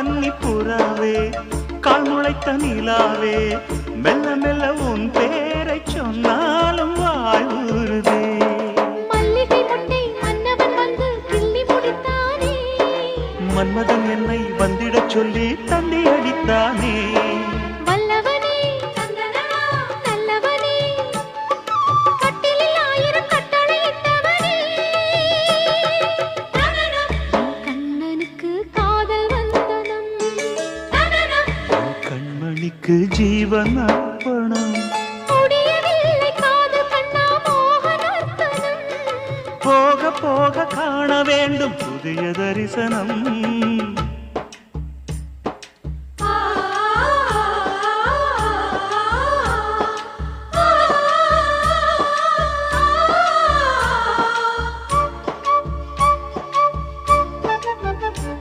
கன்னி புறாவே கால் முளைத்த நிலாவே மெல்ல மெல்ல உன் பேரை சொன்னாலும் வாய் ஊறுதே. மல்லிகை மொட்டை மன்னவன் வந்து கிள்ளி முடித்தானே, மன்மதன் என்னை வந்திடச் சொல்லி தந்தி அடித்தானே. வல்லவனே நல்லவனே கட்டிலில் 1000 கட்டளையிட்டவனே, கண்ணனுக்கு காதல் வந்தனம், கண்மணிக்கு ஜீவன் அர்ப்பணம். முடியவில்லை காதல் கண்ணா மோகனர்த்தனம். போக போக காண வேண்டும் புதிய தரிசனம்.